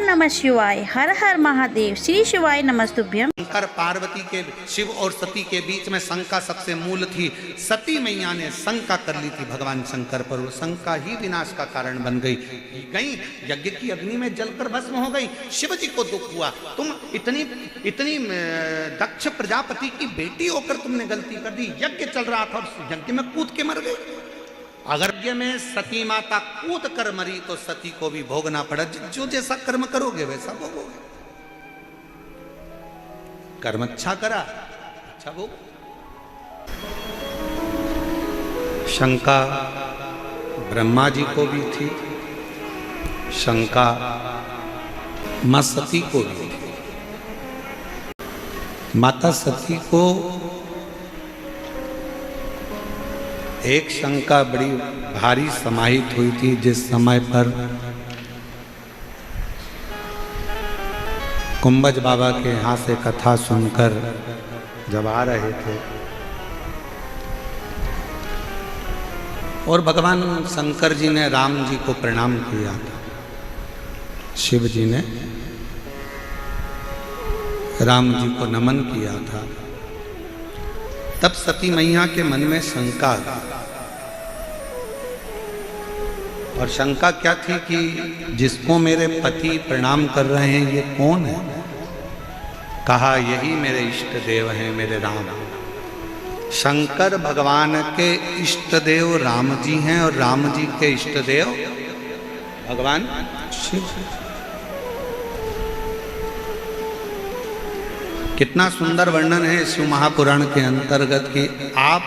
नमः शिवाय। हर हर महादेव। श्री शिवाय नमस्तुभ्यम। शंकर पार्वती के, शिव और सती के बीच में शंका सबसे मूल थी। सती मैया ने शंका कर ली थी भगवान शंकर पर, वो शंका ही विनाश का कारण बन गई। यज्ञ की अग्नि में जलकर भस्म हो गई। शिव जी को दुख हुआ, तुम इतनी दक्ष प्रजापति की बेटी होकर तुमने गलती कर दी। यज्ञ चल रहा था और यज्ञ में कूद के मर गई। अगर यज्ञ में सती माता कूद कर मरी तो सती को भी भोगना पड़ा। जो जैसा कर्म करोगे वैसा भोगोगे। कर्म अच्छा करा, अच्छा भोग। शंका ब्रह्मा जी को भी थी, शंका मां सती को भी थी। माता सती को एक शंका बड़ी भारी समाहित हुई थी। जिस समय पर कुंभज बाबा के यहाँ से कथा सुनकर जब आ रहे थे और भगवान शंकर जी ने राम जी को प्रणाम किया था, शिव जी ने राम जी को नमन किया था, तब सती मैया के मन में शंका आ गई। और शंका क्या थी कि जिसको मेरे पति प्रणाम कर रहे हैं ये कौन है? कहा यही मेरे इष्ट देव हैं, मेरे राम। शंकर भगवान के इष्ट देव राम जी हैं और राम जी के इष्ट देव भगवान शिव। कितना सुंदर वर्णन है शिव महापुराण के अंतर्गत कि आप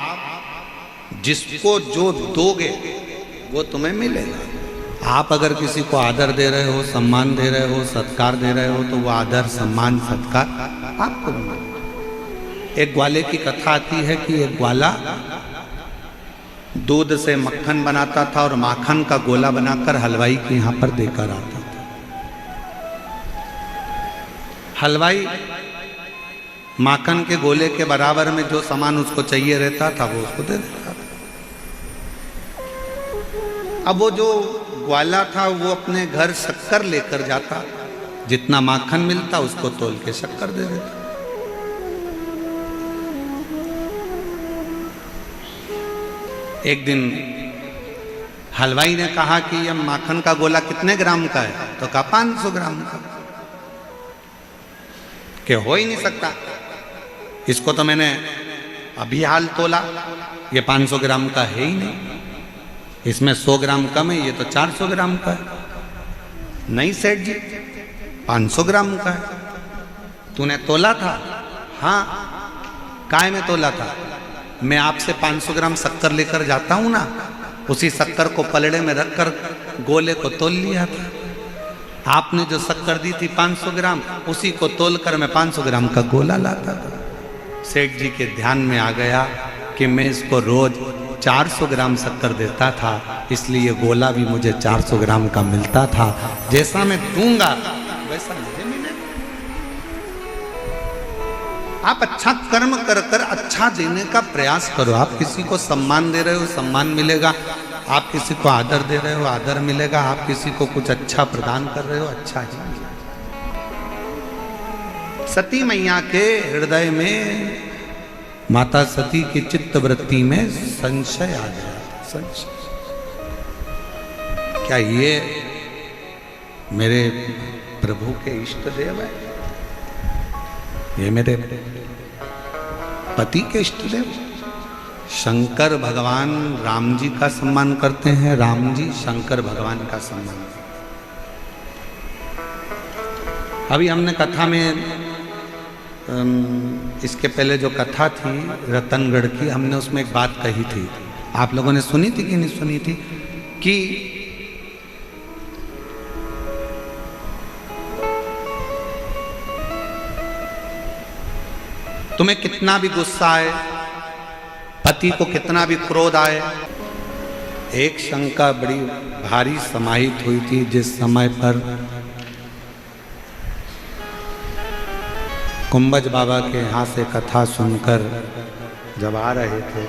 जिसको जो दोगे वो तुम्हें मिलेगा। आप अगर किसी को आदर दे रहे हो, सम्मान दे रहे हो, सत्कार दे रहे हो तो वो आदर सम्मान सत्कार आपको मिलेगा। एक ग्वाले की कथा आती है कि एक ग्वाला दूध से मक्खन बनाता था और माखन का गोला बनाकर हलवाई के यहाँ पर देकर आता था। हलवाई माखन के गोले के बराबर में जो सामान उसको चाहिए रहता था वो उसको दे देता था। अब वो जो ग्वाला था वो अपने घर शक्कर लेकर जाता, जितना माखन मिलता उसको तोल के शक्कर दे देता। एक दिन हलवाई ने कहा कि यह माखन का गोला कितने ग्राम का है? तो कहा 500 ग्राम का। कि हो ही नहीं सकता, इसको तो मैंने अभी हाल तोला, ये 500 ग्राम का है ही नहीं, इसमें 100 ग्राम कम है, ये तो 400 ग्राम का है। नहीं सेठ जी 500 ग्राम का है। तूने तोला था? हाँ। काय में तोला था? मैं आपसे 500 ग्राम शक्कर लेकर जाता हूं ना, उसी शक्कर को पलड़े में रखकर गोले को तोल लिया था। आपने जो शक्कर दी थी 500 ग्राम, उसी को तोलकर मैं 500 ग्राम का गोला लाता था। सेठ जी के ध्यान में आ गया कि मैं इसको रोज 400 ग्राम शक्कर देता था, इसलिए गोला भी मुझे 400 ग्राम का मिलता था। जैसा मैं दूंगा वैसा मुझे मिलेगा। आप अच्छा कर्म कर कर अच्छा देने का प्रयास करो। आप किसी को सम्मान दे रहे हो, सम्मान मिलेगा। आप किसी को आदर दे रहे हो, आदर मिलेगा। आप किसी को कुछ अच्छा प्रदान कर रहे हो, अच्छा ही मिलेगा। सती मैया के हृदय में, माता सती की चित्त वृत्ति में संशय आ गया। संशय, क्या ये मेरे प्रभु के इष्ट देव है? ये मेरे पति के इष्ट देव? शंकर भगवान राम जी का सम्मान करते हैं, राम जी शंकर भगवान का सम्मान करते हैं। अभी हमने कथा में इसके पहले जो कथा थी रतनगढ़ की, हमने उसमें एक बात कही थी, आप लोगों ने सुनी थी कि नहीं सुनी थी? कि तुम्हें कितना भी गुस्सा आए, पति को कितना भी क्रोध आए, एक शंका बड़ी भारी समाहित हुई थी। जिस समय पर कुंभज बाबा के यहाँ से कथा सुनकर जब आ रहे थे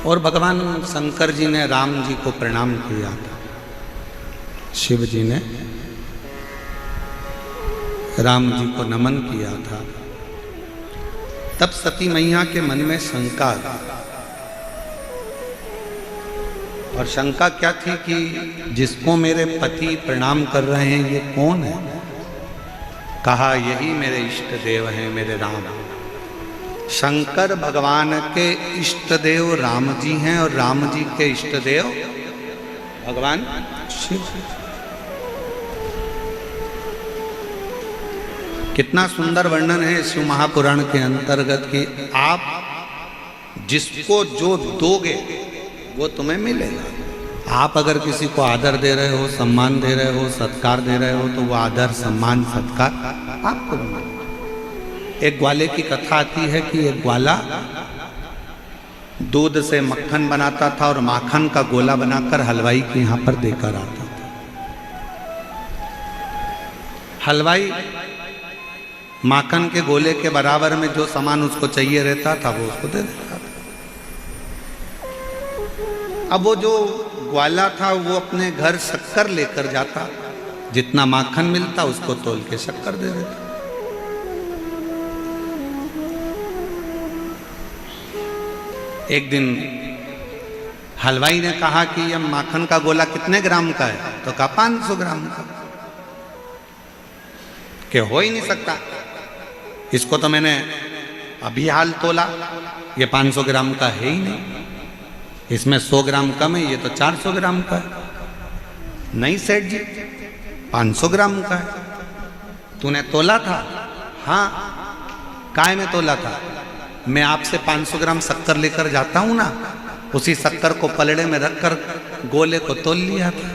और भगवान शंकर जी ने राम जी को प्रणाम किया था, शिव जी ने राम जी को नमन किया था, तब सती मैया के मन में शंका आ गई। और शंका क्या थी कि जिसको मेरे पति प्रणाम कर रहे हैं ये कौन है? कहा यही मेरे इष्ट देव हैं, मेरे राम। शंकर भगवान के इष्ट देव राम जी हैं और राम जी के इष्ट देव भगवान शिव। कितना सुंदर वर्णन है शिव महापुराण के अंतर्गत कि आप जिसको जो दोगे वो तुम्हें मिलेगा। आप अगर किसी को आदर दे रहे हो, सम्मान दे रहे हो, सत्कार दे रहे हो, तो वो आदर सम्मान सत्कार आपको मिलेगा। एक ग्वाले की कथा आती है कि एक ग्वाला दूध से मक्खन बनाता था और माखन का गोला बनाकर हलवाई के यहाँ पर देकर आता था। हलवाई माखन के गोले के बराबर में जो सामान उसको चाहिए रहता था वो उसको दे देता था। अब वो जो ग्वाला था वो अपने घर शक्कर लेकर जाता, जितना माखन मिलता उसको तोल के शक्कर दे देता। एक दिन हलवाई ने कहा कि यह माखन का गोला कितने ग्राम का है? तो कहा 500 ग्राम का। कि हो ही नहीं सकता, इसको तो मैंने अभी हाल तोला, ये 500 ग्राम का है ही नहीं, इसमें 100 ग्राम कम है, ये तो 400 ग्राम का है। नहीं सेठ जी, 500 ग्राम का है। तूने तोला था? हाँ। काय में तोला था? मैं आपसे 500 ग्राम शक्कर लेकर जाता हूं ना, उसी शक्कर को पलड़े में रखकर गोले को तोल लिया था।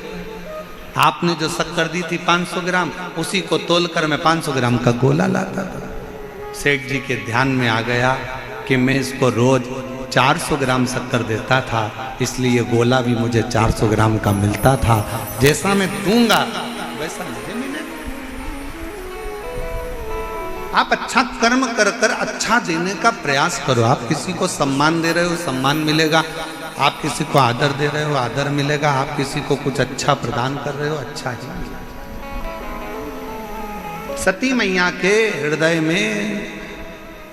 आपने जो शक्कर दी थी 500 ग्राम, उसी को तोलकर मैं 500 ग्राम का गोला लाता था। सेठ जी के ध्यान में आ गया कि मैं इसको रोज 400 ग्राम शक्कर देता था, इसलिए गोला भी मुझे 400 ग्राम का मिलता था। जैसा मैं दूंगा वैसा मुझे मिलेगा। आप अच्छा कर्म कर कर अच्छा देने का प्रयास करो। आप किसी को सम्मान दे रहे हो, सम्मान मिलेगा। आप किसी को आदर दे रहे हो, आदर मिलेगा। आप किसी को कुछ अच्छा प्रदान कर रहे हो, अच्छा ही मिलेगा। सती मैया के हृदय में,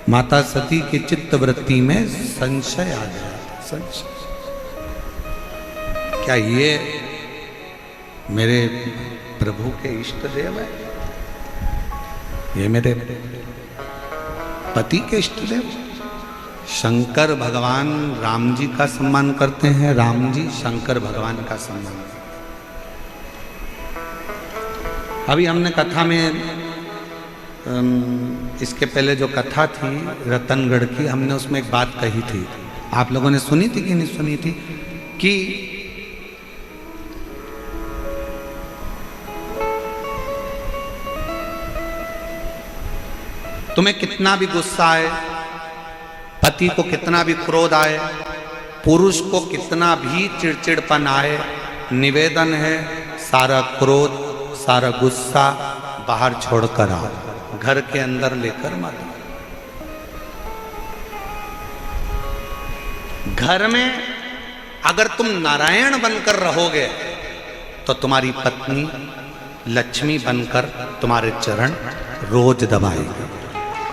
माता सती की चित्त वृत्ति में संशय आ गया। संशय, क्या ये मेरे प्रभु के इष्ट देव है? ये मेरे पति के इष्ट देव? शंकर भगवान राम जी का सम्मान करते हैं, राम जी शंकर भगवान का सम्मान। अभी हमने कथा में इसके पहले जो कथा थी रतनगढ़ की, हमने उसमें एक बात कही थी, आप लोगों ने सुनी थी कि नहीं सुनी थी? कि तुम्हें कितना भी गुस्सा आए, पति को कितना भी क्रोध आए, पुरुष को कितना भी चिड़चिड़पन आए, निवेदन है सारा क्रोध, सारा गुस्सा बाहर छोड़कर आओ, घर के अंदर लेकर मत। घर में अगर तुम नारायण बनकर रहोगे तो तुम्हारी पत्नी लक्ष्मी बनकर तुम्हारे चरण रोज दबाएगी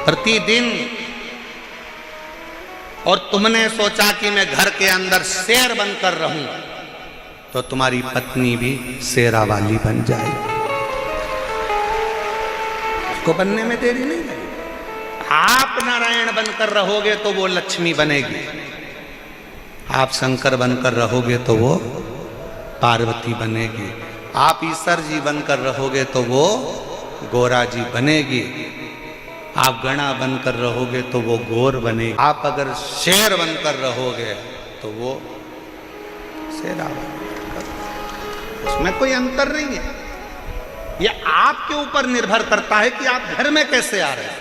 प्रतिदिन। और तुमने सोचा कि मैं घर के अंदर शेर बनकर रहूं, तो तुम्हारी पत्नी भी शेरा वाली बन जाएगी। उसको बनने में देरी नहीं लगेगी। आप नारायण बनकर रहोगे तो वो लक्ष्मी बनेगी, आप शंकर बनकर रहोगे तो वो पार्वती बनेगी, आप ईश्वर जी बनकर रहोगे तो वो गोरा जी बनेगी, आप गणा बनकर रहोगे तो वो गोर बनेगी, आप अगर शेर बनकर रहोगे तो वो शेरा बनेगा। उसमें कोई अंतर नहीं है। यह आपके ऊपर निर्भर करता है कि आप घर में कैसे आ रहे हैं।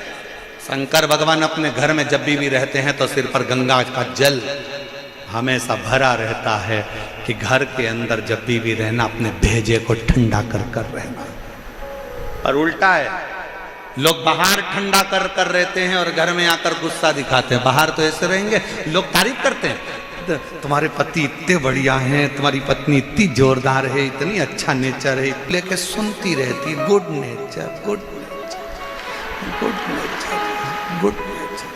शंकर भगवान अपने घर में जब भी रहते हैं तो सिर पर गंगा का जल हमेशा भरा रहता है कि घर के अंदर जब भी रहना अपने भेजे को ठंडा कर कर रहना। और उल्टा है, लोग बाहर ठंडा कर कर रहते हैं और घर में आकर गुस्सा दिखाते हैं। बाहर तो ऐसे रहेंगे, लोग तारीफ करते हैं, तुम्हारे पति इतने बढ़िया हैं, तुम्हारी पत्नी इतनी जोरदार है, इतनी अच्छा नेचर है, लेके सुनती रहती, good nature, good nature, good nature, good nature.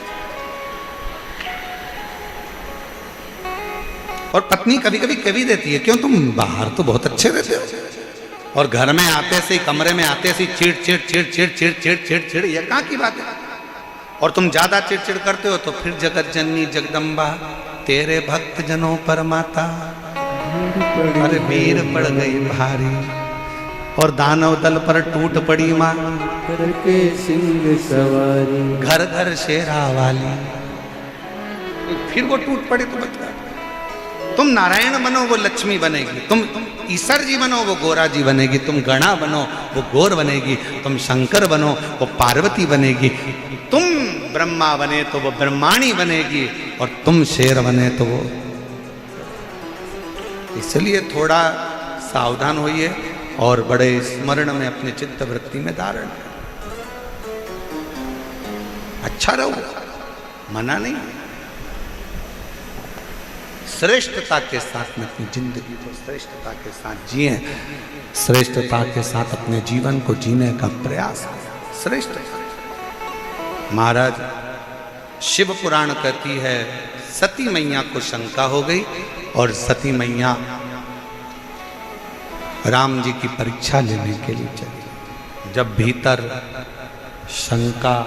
और पत्नी कभी कभी कह भी देती है, क्यों तुम बाहर तो बहुत अच्छे रहते हो और घर में आते से, कमरे में आते से चिड़ चिड़ चिड़ चिड़ चिड़ चिड़ चिड़ चिड़, ये कहाँ की बात है? और तुम ज्यादा चिड़चिड़ करते हो तो फिर जगत जननी जगदम्बा तेरे भक्त जनों पर माता, अरे वीर पड़ गई भारी और दानव दल पर टूट पड़ी माँ, करके सिंह सवारी, घर घर शेरा वाली। फिर वो टूट पड़े तो बच गए। तुम नारायण बनो वो लक्ष्मी बनेगी, तुम ईश्वर जी बनो वो गोरा जी बनेगी, तुम गणा बनो वो गौर बनेगी, तुम शंकर बनो वो पार्वती बनेगी, तुम ब्रह्मा बने तो वो ब्रह्माणी बनेगी और तुम शेर बने तो वो। इसलिए थोड़ा सावधान होइए और बड़े स्मरण में अपने चित्त वृत्ति में धारण। अच्छा रहो, मना नहीं, श्रेष्ठता के साथ में अपनी जिंदगी को श्रेष्ठता के साथ जिए, श्रेष्ठता के साथ अपने जीवन को जीने का प्रयास करें। श्रेष्ठता। महाराज शिव पुराण कहती है, सती मैया को शंका हो गई और सती मैया राम जी की परीक्षा लेने के लिए चली। जब भीतर शंका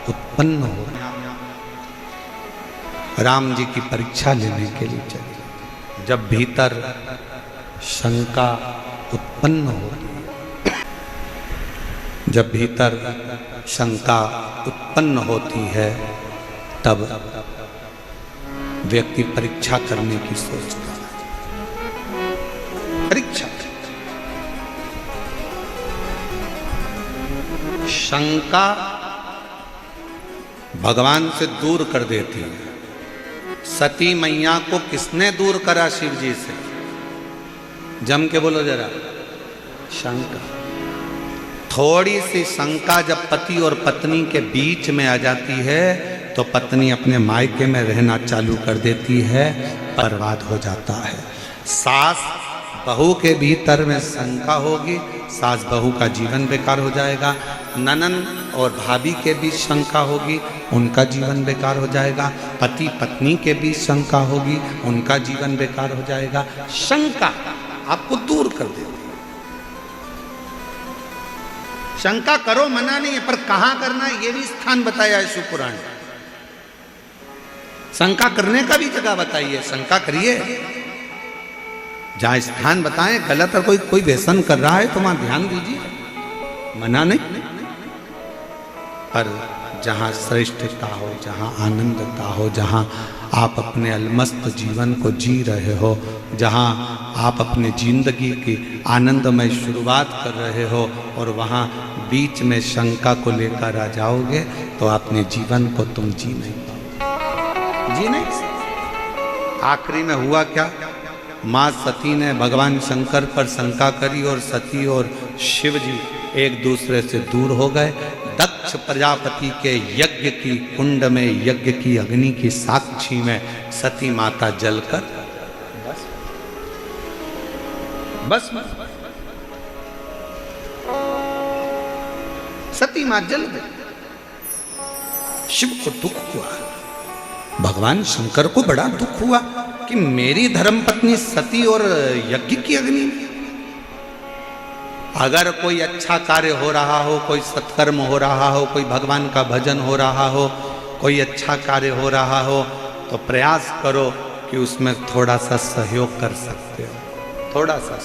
उत्पन्न हो, राम जी की परीक्षा लेने के लिए चली। जब भीतर शंका उत्पन्न हो, जब भीतर शंका उत्पन्न होती है तब व्यक्ति परीक्षा करने की सोचता है। परीक्षा, शंका भगवान से दूर कर देती है। सती मैया को किसने दूर करा? शिव जी से। जम के बोलो जरा, शंका। थोड़ी सी शंका जब पति और पत्नी के बीच में आ जाती है तो पत्नी अपने मायके में रहना चालू कर देती है, बर्बाद हो जाता है। सास बहू के भीतर में शंका होगी, सास बहू का जीवन बेकार हो जाएगा। ननन और भाभी के बीच शंका होगी, उनका जीवन बेकार हो जाएगा। पति पत्नी के बीच शंका होगी, उनका जीवन बेकार हो जाएगा। शंका आपको दूर कर देगी। शंका करो, मना नहीं है, पर कहां करना है ये भी स्थान बताया है शिव पुराण। शंका करने का भी जगह बताइए, शंका करिए। जहां स्थान बताएं, गलत और कोई व्यसन कर रहा है तो वहां ध्यान दीजिए, मना नहीं। पर जहां श्रेष्ठता हो, जहां आनंदता हो, जहां आप अपने अलमस्त जीवन को जी रहे हो, जहां आप अपने जिंदगी की आनंदमय शुरुआत कर रहे हो और वहां बीच में शंका को लेकर आ जाओगे तो अपने जीवन को तुम जी नहीं पाओगे, जी नहीं। आखिरी में हुआ क्या? माँ सती ने भगवान शंकर पर शंका करी और सती और शिव जी एक दूसरे से दूर हो गए। दक्ष प्रजापति के यज्ञ की कुंड में, यज्ञ की अग्नि की साक्षी में सती माता जलकर बस सती मां जल गई। शिव को दुख हुआ, भगवान शंकर को बड़ा दुख हुआ कि मेरी धर्मपत्नी सती और यज्ञ की अग्नि में। अगर कोई अच्छा कार्य हो रहा हो, कोई सत्कर्म हो रहा हो, कोई भगवान का भजन हो रहा हो, कोई अच्छा कार्य हो रहा हो, तो प्रयास करो कि उसमें थोड़ा सा सहयोग कर सकते हो, थोड़ा सा।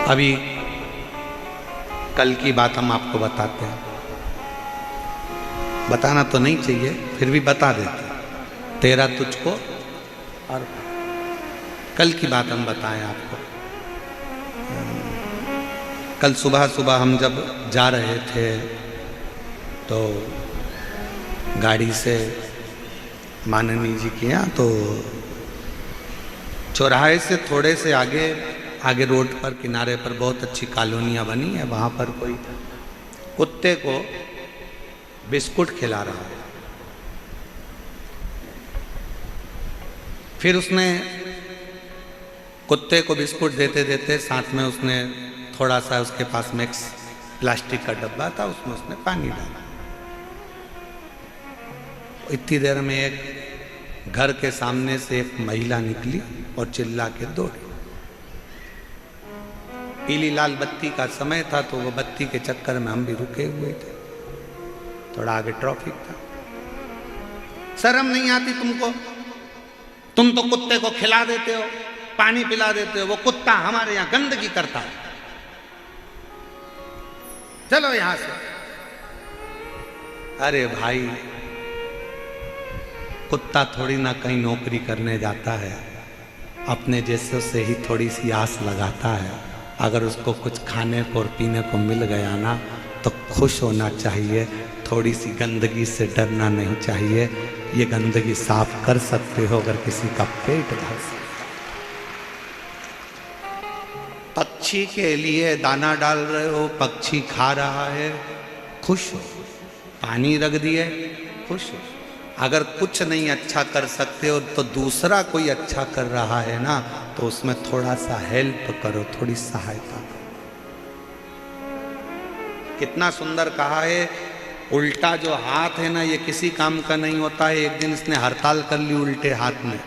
अभी कल की बात हम आपको बताते हैं, बताना तो नहीं चाहिए फिर भी बता देते। तेरा तुझको, और कल की बात हम बताएं आपको। कल सुबह सुबह हम जब जा रहे थे तो गाड़ी से माननीय जी के यहाँ, तो चौराहे से थोड़े से आगे रोड पर किनारे पर बहुत अच्छी कॉलोनियाँ बनी है। वहाँ पर कोई कुत्ते को बिस्कुट खिला रहा है। फिर उसने कुत्ते को बिस्कुट देते देते साथ में उसने थोड़ा सा, उसके पास में एक प्लास्टिक का डब्बा था, उसमें उसने पानी डाला। इतनी देर में एक घर के सामने से एक महिला निकली और चिल्ला के दौड़ी। पीली लाल बत्ती का समय था तो वो बत्ती के चक्कर में हम भी रुके हुए थे, थोड़ा आगे ट्रैफिक था। शर्म नहीं आती तुमको? तुम तो कुत्ते को खिला देते हो, पानी पिला देते हो, वो कुत्ता हमारे यहां गंदगी करता है, चलो यहां से। अरे भाई, कुत्ता थोड़ी ना कहीं नौकरी करने जाता है, अपने जैसे से ही थोड़ी सी आस लगाता है। अगर उसको कुछ खाने को और पीने को मिल गया ना तो खुश होना चाहिए, थोड़ी सी गंदगी से डरना नहीं चाहिए। ये गंदगी साफ कर सकते हो अगर किसी का पेट भर सकते। पक्षी के लिए दाना डाल रहे हो, पक्षी खा रहा है, खुश हो। पानी रख दिए, खुश हो। अगर कुछ नहीं अच्छा कर सकते हो तो दूसरा कोई अच्छा कर रहा है ना, तो उसमें थोड़ा सा हेल्प करो, थोड़ी सहायता करो। कितना सुंदर कहा है, उल्टा जो हाथ है ना ये किसी काम का नहीं होता है। एक दिन इसने हड़ताल कर ली उल्टे हाथ में,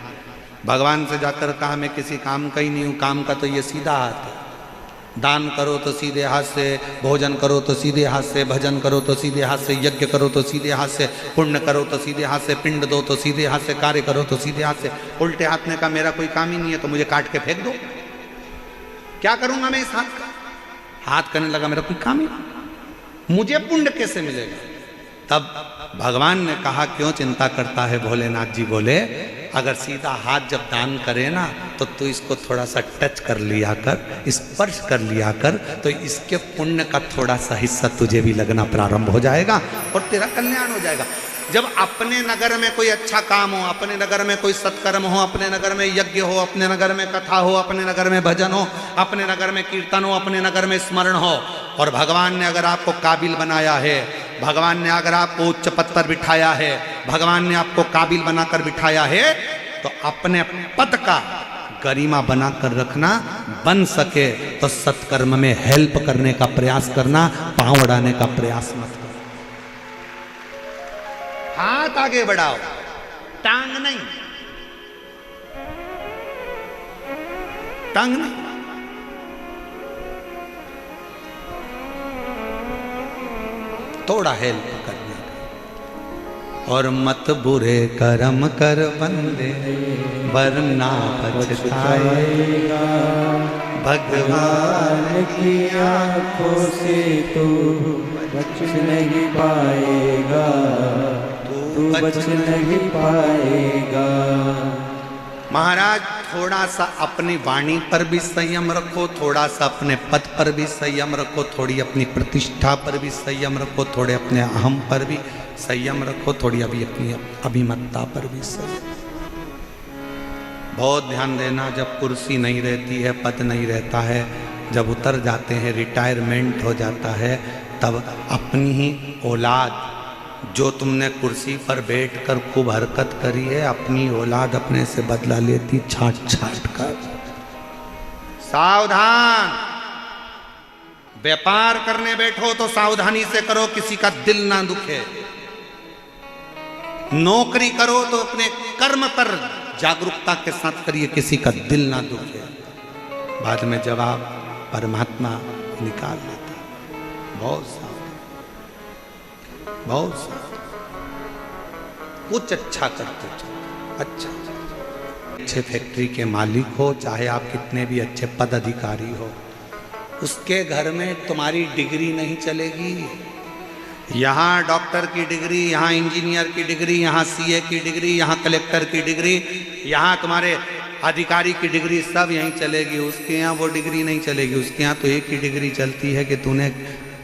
भगवान से जाकर कहा मैं किसी काम का ही नहीं हूँ, काम का तो ये सीधा हाथ है। दान करो तो सीधे हाथ से, भोजन करो तो सीधे हाथ से, भजन करो तो सीधे हाथ से, यज्ञ करो तो सीधे हाथ से, पुण्य करो तो सीधे हाथ से, पिंड दो तो सीधे हाथ से, कार्य करो तो सीधे हाथ से। उल्टे हाथ ने कहा मेरा कोई काम ही नहीं है तो मुझे काट के फेंक दो, क्या करूंगा मैं इस हाथ का? हाथ करने लगा मेरा कोई काम ही नहीं, मुझे पुण्य कैसे मिलेगा? तब भगवान ने कहा क्यों चिंता करता है? भोलेनाथ जी बोले अगर सीधा हाथ जब दान करे ना तो तू इसको थोड़ा सा टच कर लिया कर, स्पर्श कर लिया कर, तो इसके पुण्य का थोड़ा सा हिस्सा तुझे भी लगना प्रारंभ हो जाएगा और तेरा कल्याण हो जाएगा। जब अपने नगर में कोई अच्छा काम हो, अपने नगर में कोई सत्कर्म हो, अपने नगर में यज्ञ हो, अपने नगर में कथा हो, अपने नगर में भजन हो, अपने नगर में कीर्तन हो, अपने नगर में स्मरण हो, और भगवान ने अगर आपको काबिल बनाया है, भगवान ने अगर आपको उच्च पद पर बिठाया है, भगवान ने आपको काबिल बनाकर बिठाया है, तो अपने पद का गरिमा बनाकर रखना। बन सके तो सत्कर्म में हेल्प करने का प्रयास करना, पांव अड़ाने का प्रयास मत करना। हाथ आगे बढ़ाओ, टांग नहीं, टांग नहीं। थोड़ा हेल्प करने का। और मत बुरे कर्म कर बंदे वरना पछताएगा, भगवान की आंखों से तू बच नहीं पाएगा, तू बच नहीं पाएगा। महाराज थोड़ा सा अपनी वाणी पर भी संयम रखो, थोड़ा सा अपने पद पर भी संयम रखो, थोड़ी अपनी प्रतिष्ठा पर भी संयम रखो, थोड़े अपने अहम पर भी संयम रखो, थोड़ी अभी अपनी अभिमत्ता पर भी संयम। बहुत ध्यान देना, जब कुर्सी नहीं रहती है, पद नहीं रहता है, जब उतर जाते हैं, रिटायरमेंट हो जाता है, तब अपनी ही औलाद जो तुमने कुर्सी पर बैठकर खूब हरकत करी है, अपनी औलाद अपने से बदला लेती छाट छाट कर। सावधान, व्यापार करने बैठो तो सावधानी से करो, किसी का दिल ना दुखे। नौकरी करो तो अपने कर्म पर जागरूकता के साथ करिए, किसी का दिल ना दुखे। बाद में जवाब परमात्मा निकाल लेता। बहुत सावधान, बहुत सावधान। कुछ अच्छा करते चलो, अच्छा। अच्छे फैक्ट्री के मालिक हो, चाहे आप कितने भी अच्छे पद अधिकारी हो, उसके घर में तुम्हारी डिग्री नहीं चलेगी। यहाँ डॉक्टर की डिग्री, यहाँ इंजीनियर की डिग्री, यहाँ सीए की डिग्री, यहाँ कलेक्टर की डिग्री, यहाँ तुम्हारे अधिकारी की डिग्री, सब यहीं चलेगी। उसके यहाँ वो डिग्री नहीं चलेगी। उसके यहाँ तो एक ही डिग्री चलती है कि तूने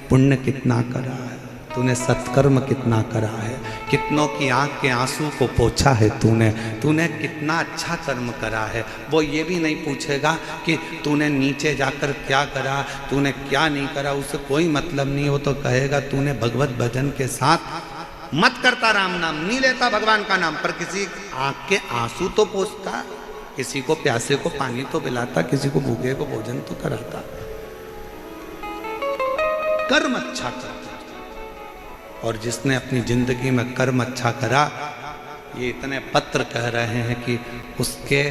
पुण्य कितना करा है, तूने सत्कर्म कितना करा है, कितनों की आंख के आंसू को पोंछा है तूने कितना अच्छा कर्म करा है। वो ये भी नहीं पूछेगा कि तूने नीचे जाकर क्या करा, तूने क्या नहीं करा, उससे कोई मतलब नहीं। वो तो कहेगा तूने भगवत भजन के साथ मत करता राम नाम, नहीं लेता भगवान का नाम, पर किसी आंख के आंसू तो पोंछता, किसी को प्यासे को पानी तो पिलाता, किसी को भूखे को भोजन तो कराता, कर्म अच्छा करता। और जिसने अपनी जिंदगी में कर्म अच्छा करा, ये इतने पत्र कह रहे हैं कि उसके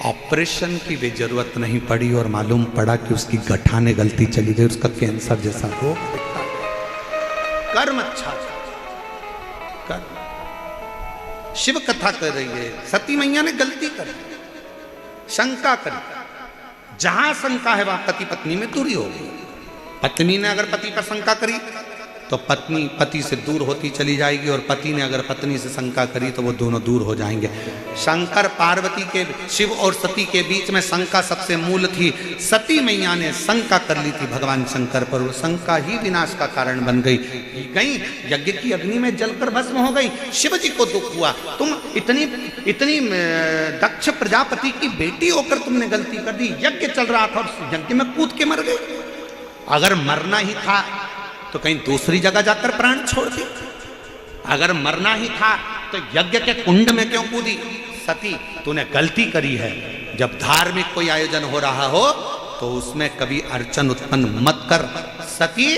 ऑपरेशन की भी जरूरत नहीं पड़ी और मालूम पड़ा कि उसकी गठाने गलती चली गई, उसका कैंसर जैसा रोग। कर्म अच्छा कर। शिव कथा कर रही है, सती मैया ने गलती करी, शंका करी, जहां शंका है वहां पति पत्नी में दूरी होगी। पत्नी ने अगर पति पर शंका करी तो पत्नी पति से दूर होती चली जाएगी, और पति ने अगर पत्नी से शंका करी तो वो दोनों दूर हो जाएंगे। शंकर पार्वती के, शिव और सती के बीच में शंका सबसे मूल थी। सती मैया ने शंका कर ली थी भगवान शंकर पर, और शंका ही विनाश का कारण बन गई। यज्ञ की अग्नि में जलकर भस्म हो गई। शिव जी को दुख हुआ, तुम इतनी दक्ष प्रजापति की बेटी होकर तुमने गलती कर दी। यज्ञ चल रहा था और यज्ञ में कूद के मर गई। अगर मरना ही था तो कहीं दूसरी जगह जाकर प्राण छोड़ दी। अगर मरना ही था तो यज्ञ के कुंड में क्यों कूदी? सती, तूने गलती करी है। जब धार्मिक कोई आयोजन हो रहा हो तो उसमें कभी अड़चन उत्पन्न मत कर। सती,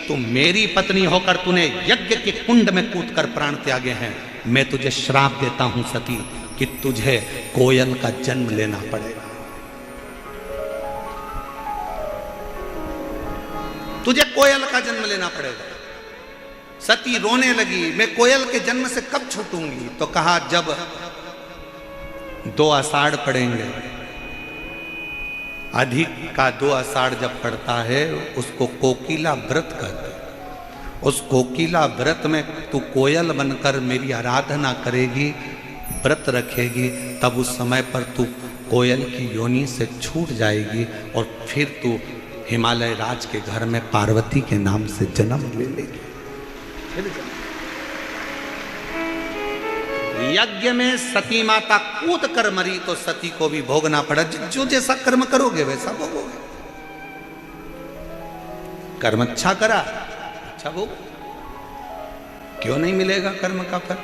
तू मेरी पत्नी होकर तूने यज्ञ के कुंड में कूदकर प्राण त्यागे हैं। मैं तुझे श्राप देता हूं सती कि तुझे कोयल का जन्म लेना पड़ेगा। तुझे कोयल का जन्म लेना पड़ेगा। सती रोने लगी, मैं कोयल के जन्म से कब छूटूंगी? तो कहा, जब 2 आषाढ़ पड़ेंगे। अधिक का 2 आषाढ़ जब पड़ता है उसको कोकिला व्रत कहते हैं। उस कोकिला व्रत में तू कोयल बनकर मेरी आराधना करेगी, व्रत रखेगी, तब उस समय पर तू कोयल की योनि से छूट जाएगी और फिर तू हिमालय राज के घर में पार्वती के नाम से जन्म ले लेगी। यज्ञ में सती माता कूद कर मरी तो सती को भी भोगना पड़ा। जो जैसा कर्म करोगे वैसा भोगोगे। कर्म अच्छा करा, अच्छा भोग। क्यों नहीं मिलेगा कर्म का फल?